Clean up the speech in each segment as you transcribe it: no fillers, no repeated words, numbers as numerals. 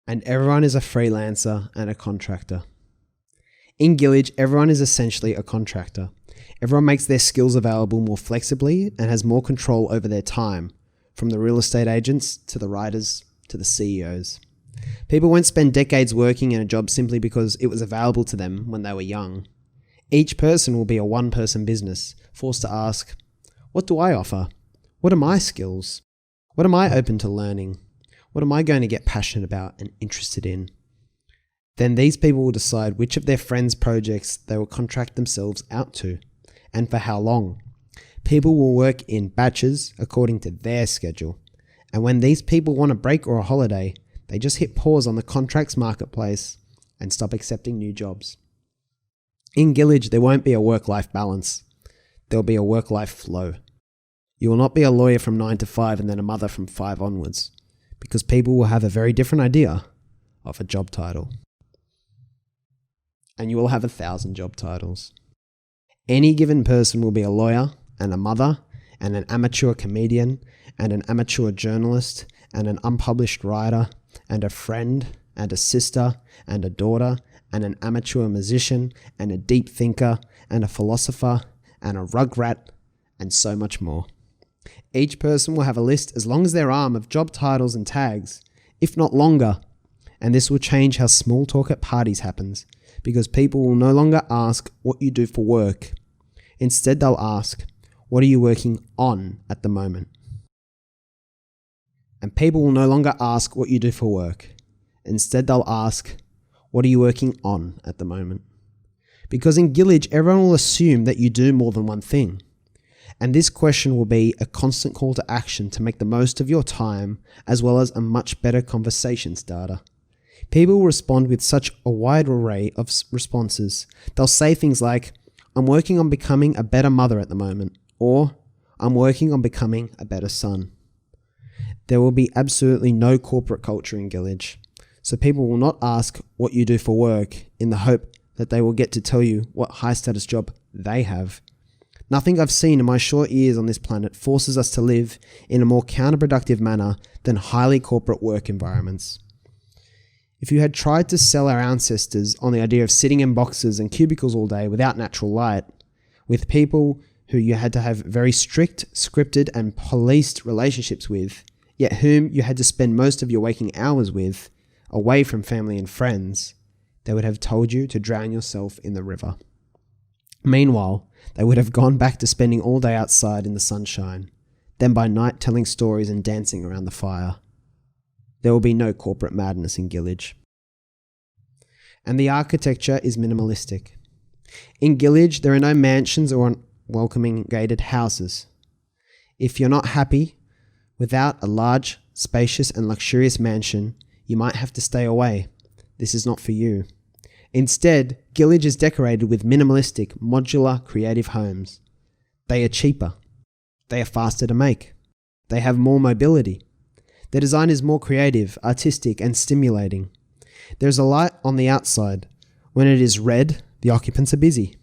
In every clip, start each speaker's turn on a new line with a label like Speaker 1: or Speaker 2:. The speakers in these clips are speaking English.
Speaker 1: and everyone is a freelancer and a contractor. In Gillage, everyone is essentially a contractor. Everyone makes their skills available more flexibly and has more control over their time, from the real estate agents to the writers to the CEOs. People won't spend decades working in a job simply because it was available to them when they were young. Each person will be a one-person business, forced to ask, what do I offer? What are my skills? What am I open to learning? What am I going to get passionate about and interested in? Then these people will decide which of their friends' projects they will contract themselves out to, and for how long. People will work in batches according to their schedule. And when these people want a break or a holiday, they just hit pause on the contracts marketplace and stop accepting new jobs. In Gillage, there won't be a work-life balance. There'll be a work-life flow. You will not be a lawyer from 9 to 5 and then a mother from 5 onwards, because people will have a very different idea of a job title. And you will have 1,000 job titles. Any given person will be a lawyer and a mother and an amateur comedian and an amateur journalist and an unpublished writer and a friend and a sister and a daughter and an amateur musician and a deep thinker and a philosopher and a rugrat and so much more. Each person will have a list as long as their arm of job titles and tags, if not longer, and this will change how small talk at parties happens, because people will no longer ask what you do for work. Instead, they'll ask, what are you working on at the moment? And people will no longer ask what you do for work. Instead, they'll ask, what are you working on at the moment? Because in Gillage, everyone will assume that you do more than one thing. And this question will be a constant call to action to make the most of your time, as well as a much better conversation starter. People will respond with such a wide array of responses. They'll say things like, I'm working on becoming a better mother at the moment, or I'm working on becoming a better son. There will be absolutely no corporate culture in Gillage, so people will not ask what you do for work in the hope that they will get to tell you what high-status job they have. Nothing I've seen in my short years on this planet forces us to live in a more counterproductive manner than highly corporate work environments. If you had tried to sell our ancestors on the idea of sitting in boxes and cubicles all day without natural light, with people who you had to have very strict, scripted and policed relationships with, yet whom you had to spend most of your waking hours with, away from family and friends, they would have told you to drown yourself in the river. Meanwhile, they would have gone back to spending all day outside in the sunshine, then by night telling stories and dancing around the fire. There will be no corporate madness in Gillage. And the architecture is minimalistic. In Gillage, there are no mansions or welcoming gated houses. If you're not happy without a large, spacious and luxurious mansion, you might have to stay away. This is not for you. Instead, Gillage is decorated with minimalistic, modular, creative homes. They are cheaper. They are faster to make. They have more mobility. Their design is more creative, artistic, and stimulating. There's a light on the outside. When it is red, the occupants are busy.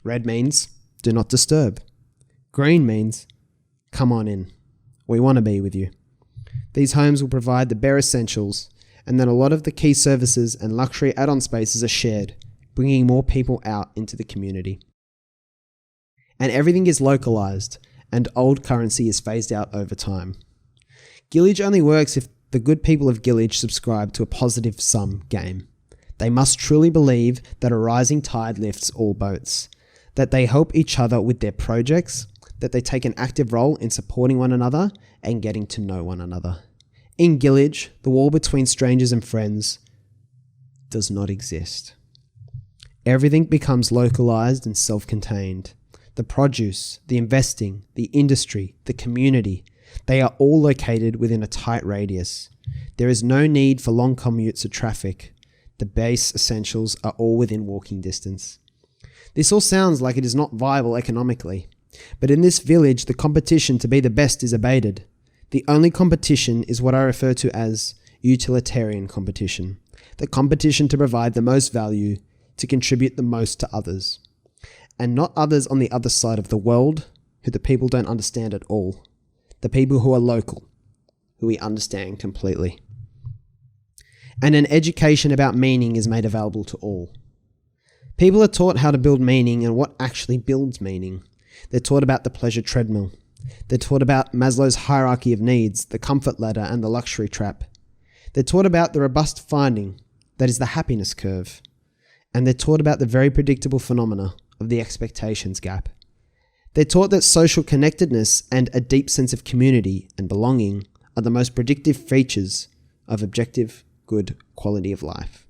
Speaker 1: Red means, do not disturb. Green means, come on in. We want to be with you. These homes will provide the bare essentials, and then a lot of the key services and luxury add-on spaces are shared, bringing more people out into the community. And everything is localized, and old currency is phased out over time. Gillage only works if the good people of Gillage subscribe to a positive-sum game. They must truly believe that a rising tide lifts all boats, that they help each other with their projects, that they take an active role in supporting one another and getting to know one another. In Gillage, the wall between strangers and friends does not exist. Everything becomes localized and self-contained. The produce, the investing, the industry, the community, they are all located within a tight radius. There is no need for long commutes or traffic. The base essentials are all within walking distance. This all sounds like it is not viable economically, but in this village, the competition to be the best is abated. The only competition is what I refer to as utilitarian competition, the competition to provide the most value, to contribute the most to others, and not others on the other side of the world who the people don't understand at all. The people who are local, who we understand completely. and an education about meaning is made available to all. People are taught how to build meaning and what actually builds meaning. They're taught about the pleasure treadmill. They're taught about Maslow's hierarchy of needs, the comfort ladder, and the luxury trap. They're taught about the robust finding, that is the happiness curve. And they're taught about the very predictable phenomena of the expectations gap. They're taught that social connectedness and a deep sense of community and belonging are the most predictive features of objective, good quality of life.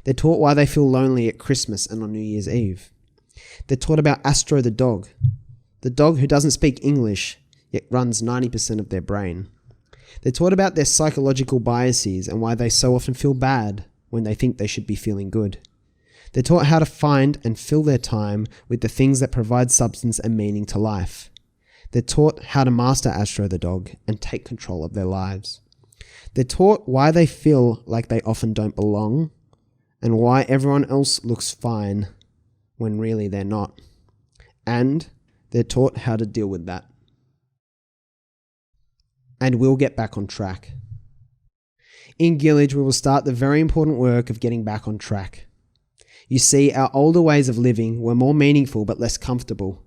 Speaker 1: They're taught why they feel lonely at Christmas and on New Year's Eve. They're taught about Astro the dog who doesn't speak English, yet runs 90% of their brain. They're taught about their psychological biases and why they so often feel bad when they think they should be feeling good. They're taught how to find and fill their time with the things that provide substance and meaning to life. They're taught how to master Astro the dog and take control of their lives. They're taught why they feel like they often don't belong and why everyone else looks fine when really they're not. And they're taught how to deal with that. And we'll get back on track. In Gillage, we will start the very important work of getting back on track. You see, our older ways of living were more meaningful but less comfortable.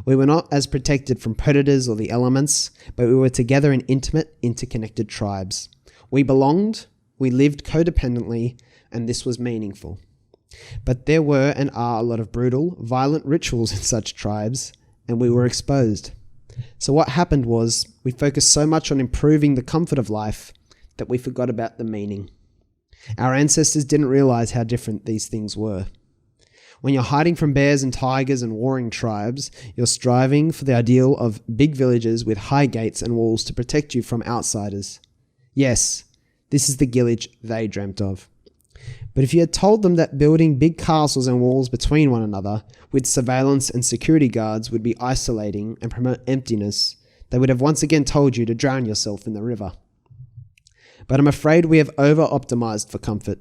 Speaker 1: We were not as protected from predators or the elements, but we were together in intimate, interconnected tribes. We belonged, we lived codependently, and this was meaningful. But there were and are a lot of brutal, violent rituals in such tribes, and we were exposed. So what happened was, we focused so much on improving the comfort of life that we forgot about the meaning. Our ancestors didn't realize how different these things were. When you're hiding from bears and tigers and warring tribes, you're striving for the ideal of big villages with high gates and walls to protect you from outsiders. Yes, this is the Gillage they dreamt of. But if you had told them that building big castles and walls between one another with surveillance and security guards would be isolating and promote emptiness, they would have once again told you to drown yourself in the river. But I'm afraid we have over-optimized for comfort.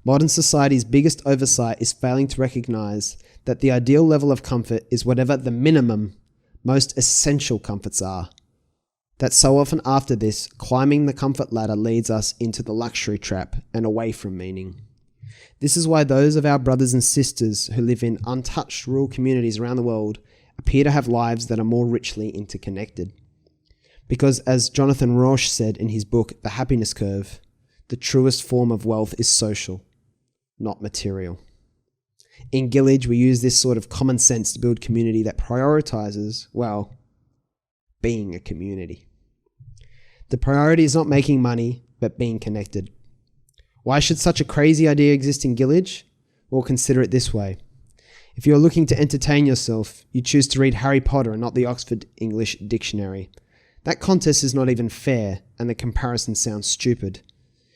Speaker 1: Modern society's biggest oversight is failing to recognize that the ideal level of comfort is whatever the minimum, most essential comforts are. That so often after this, climbing the comfort ladder leads us into the luxury trap and away from meaning. This is why those of our brothers and sisters who live in untouched rural communities around the world appear to have lives that are more richly interconnected. Because as Jonathan Rauch said in his book, The Happiness Curve, the truest form of wealth is social, not material. In Gillage, we use this sort of common sense to build community that prioritizes, well, being a community. The priority is not making money, but being connected. Why should such a crazy idea exist in Gillage? Well, consider it this way. If you're looking to entertain yourself, you choose to read Harry Potter and not the Oxford English Dictionary. That contest is not even fair, and the comparison sounds stupid.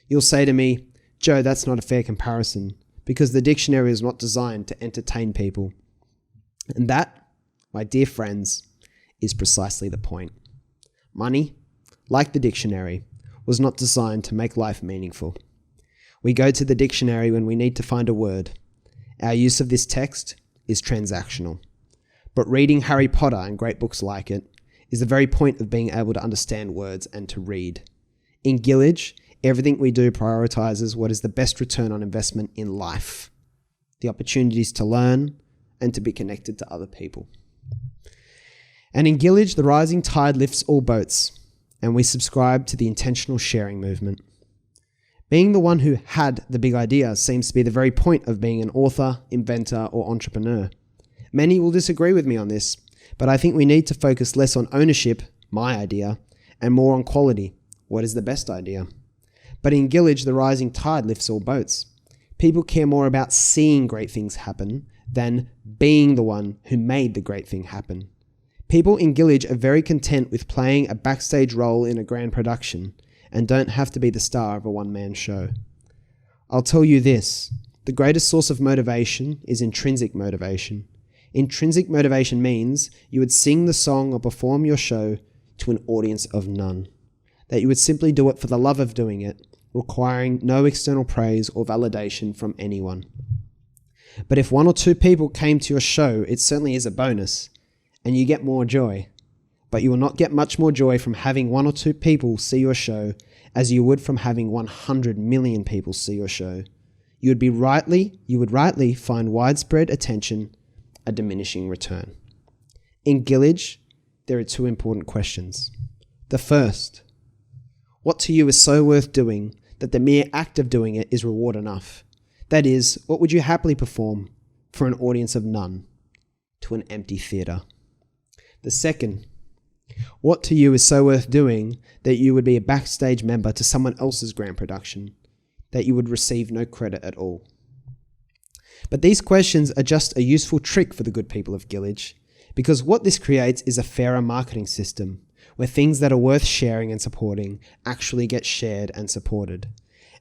Speaker 1: You'll say to me, Joe, that's not a fair comparison, because the dictionary is not designed to entertain people. And that, my dear friends, is precisely the point. Money, like the dictionary, was not designed to make life meaningful. We go to the dictionary when we need to find a word. Our use of this text is transactional. But reading Harry Potter and great books like it is the very point of being able to understand words and to read. In Gillage, everything we do prioritizes what is the best return on investment in life, the opportunities to learn and to be connected to other people. And in Gillage, the rising tide lifts all boats, and we subscribe to the intentional sharing movement. Being the one who had the big idea seems to be the very point of being an author, inventor, or entrepreneur. Many will disagree with me on this, but I think we need to focus less on ownership, my idea, and more on quality, what is the best idea. But in Gillage, the rising tide lifts all boats. People care more about seeing great things happen than being the one who made the great thing happen. People in Gillage are very content with playing a backstage role in a grand production and don't have to be the star of a one-man show. I'll tell you this, the greatest source of motivation is intrinsic motivation. Intrinsic motivation means you would sing the song or perform your show to an audience of none. That you would simply do it for the love of doing it, requiring no external praise or validation from anyone. But if one or two people came to your show, it certainly is a bonus, and you get more joy. But you will not get much more joy from having one or two people see your show as you would from having 100 million people see your show. You would rightly find widespread attention a diminishing return. In Gillage, there are two important questions. The first, what to you is so worth doing that the mere act of doing it is reward enough? That is, what would you happily perform for an audience of none to an empty theatre? The second, what to you is so worth doing that you would be a backstage member to someone else's grand production, that you would receive no credit at all? But these questions are just a useful trick for the good people of Gillage, because what this creates is a fairer marketing system, where things that are worth sharing and supporting actually get shared and supported.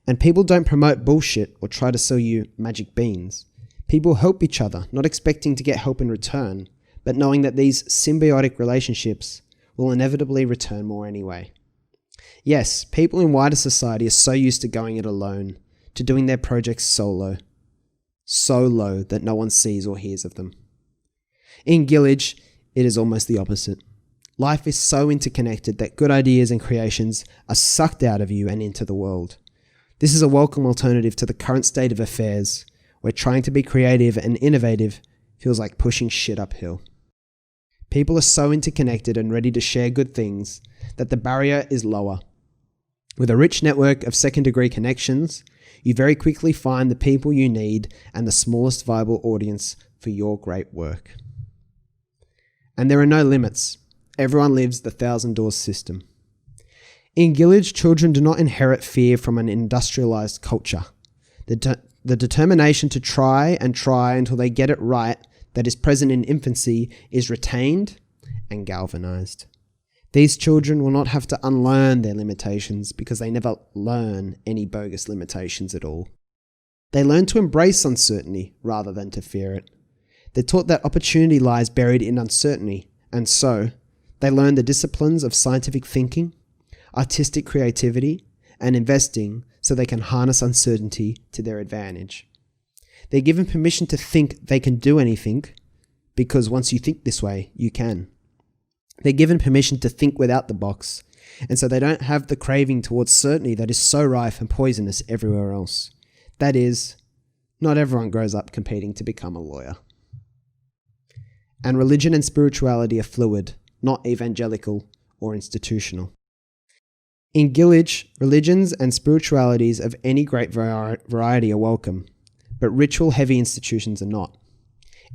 Speaker 1: And people don't promote bullshit or try to sell you magic beans. People help each other, not expecting to get help in return, but knowing that these symbiotic relationships will inevitably return more anyway. Yes, people in wider society are so used to going it alone, to doing their projects solo, so low that no one sees or hears of them. In Gillage, it is almost the opposite. Life is so interconnected that good ideas and creations are sucked out of you and into the world. This is a welcome alternative to the current state of affairs, where trying to be creative and innovative feels like pushing shit uphill. People are so interconnected and ready to share good things that the barrier is lower. With a rich network of second-degree connections, you very quickly find the people you need and the smallest viable audience for your great work. And there are no limits. Everyone lives the thousand doors system. In Gillage, children do not inherit fear from an industrialized culture. The determination to try until they get it right that is present in infancy is retained and galvanized. These children will not have to unlearn their limitations because they never learn any bogus limitations at all. They learn to embrace uncertainty rather than to fear it. They're taught that opportunity lies buried in uncertainty, and so they learn the disciplines of scientific thinking, artistic creativity, and investing so they can harness uncertainty to their advantage. They're given permission to think they can do anything because once you think this way, you can. They're given permission to think without the box, and so they don't have the craving towards certainty that is so rife and poisonous everywhere else. That is, not everyone grows up competing to become a lawyer. And religion and spirituality are fluid, not evangelical or institutional. In Gillage, religions and spiritualities of any great variety are welcome, but ritual-heavy institutions are not.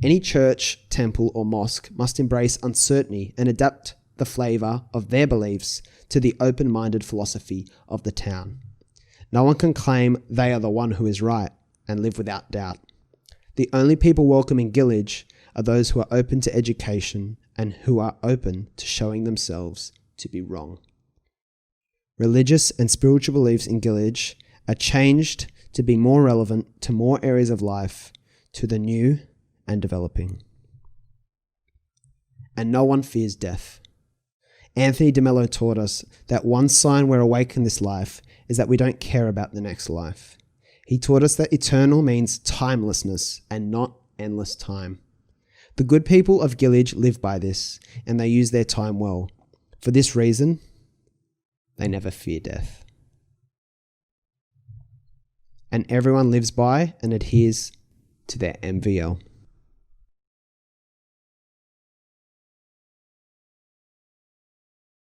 Speaker 1: Any church, temple, or mosque must embrace uncertainty and adapt the flavour of their beliefs to the open-minded philosophy of the town. No one can claim they are the one who is right and live without doubt. The only people welcome in Gillage are those who are open to education and who are open to showing themselves to be wrong. Religious and spiritual beliefs in Gillage are changed to be more relevant to more areas of life, to the new and developing. And no one fears death. Anthony DeMello taught us that one sign we're awake in this life is that we don't care about the next life. He taught us that eternal means timelessness and not endless time. The good people of Gillage live by this, and they use their time well. For this reason, they never fear death. And everyone lives by and adheres to their MVL.